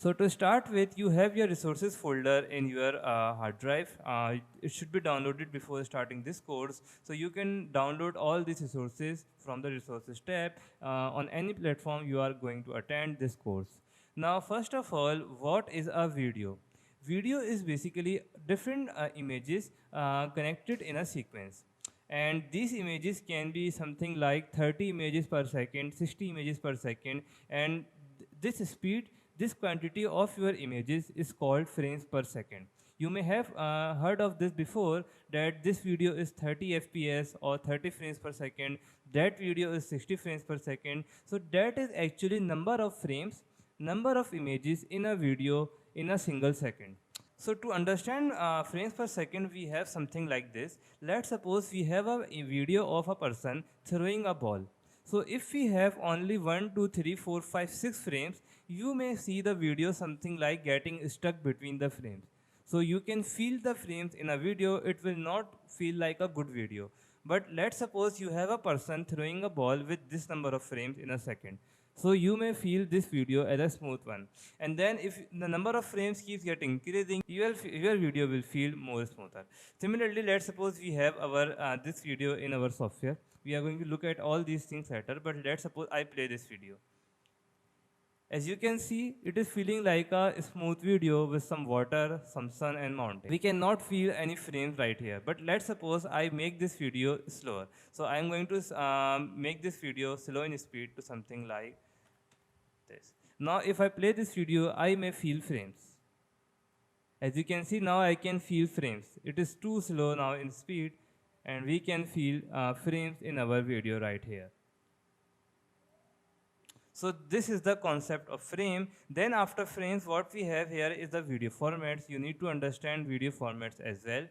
So to start with, you have your resources folder in your hard drive. It should be downloaded before starting this course. So you can download all these resources from the resources tab on any platform you are going to attend this course. Now, first of all, what is a video? Video is basically different images connected in a sequence. And these images can be something like 30 images per second, 60 images per second, and this speed, this quantity of your images is called frames per second. You may have heard of this before, that this video is 30 fps or 30 frames per second, that video is 60 frames per second. So that is actually number of frames, number of images in a video in a single second. So to understand frames per second, we have something like this. Let's suppose we have a video of a person throwing a ball. So if we have only 1, 2, 3, 4, 5, 6 frames, you may see the video something like getting stuck between the frames. So you can feel the frames in a video, it will not feel like a good video. But let's suppose you have a person throwing a ball with this number of frames in a second. So you may feel this video as a smooth one. And then if the number of frames keeps getting increasing, your video will feel more smoother. Similarly, let's suppose we have our this video in our software. We are going to look at all these things later, but let's suppose I play this video. As you can see, it is feeling like a smooth video with some water, some sun and mountain. We cannot feel any frames right here, but let's suppose I make this video slower. So I'm going to make this video slow in speed to something like this. Now if I play this video, I may feel frames. As you can see, now I can feel frames. It is too slow now in speed, and we can feel frames in our video right here. So this is the concept of frame. Then after frames, what we have here is the video formats. You need to understand video formats as well.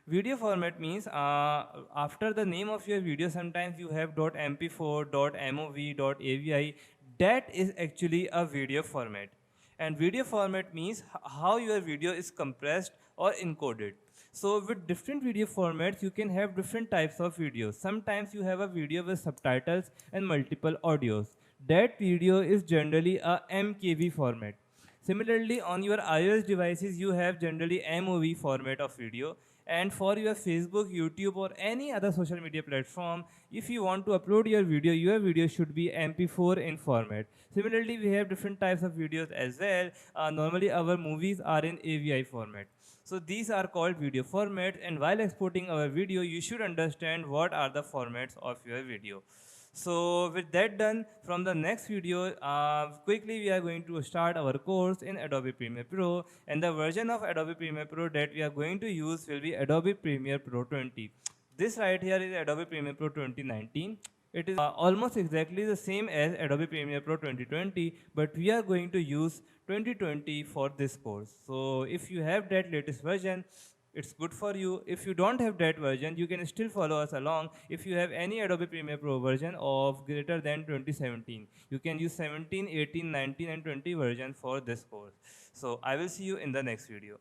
Video format means after the name of your video, sometimes you have .mp4, .mov, .avi. That is actually a video format. And video format means how your video is compressed or encoded. So with different video formats, you can have different types of videos. Sometimes you have a video with subtitles and multiple audios. That video is generally a MKV format. Similarly, on your iOS devices, you have generally MOV format of video. And for your Facebook, YouTube, or any other social media platform, if you want to upload your video should be MP4 in format. Similarly, we have different types of videos as well. Normally, our movies are in AVI format. So these are called video formats, and while exporting our video, you should understand what are the formats of your video. So with that done, from the next video, quickly we are going to start our course in Adobe Premiere Pro, and the version of Adobe Premiere Pro that we are going to use will be Adobe Premiere Pro 20. This right here is Adobe Premiere Pro 2019. It is almost exactly the same as Adobe Premiere Pro 2020, but we are going to use 2020 for this course. So if you have that latest version, it's good for you. If you don't have that version, you can still follow us along. If you have any Adobe Premiere Pro version of greater than 2017, you can use 17, 18, 19 and 20 version for this course. So I will see you in the next video.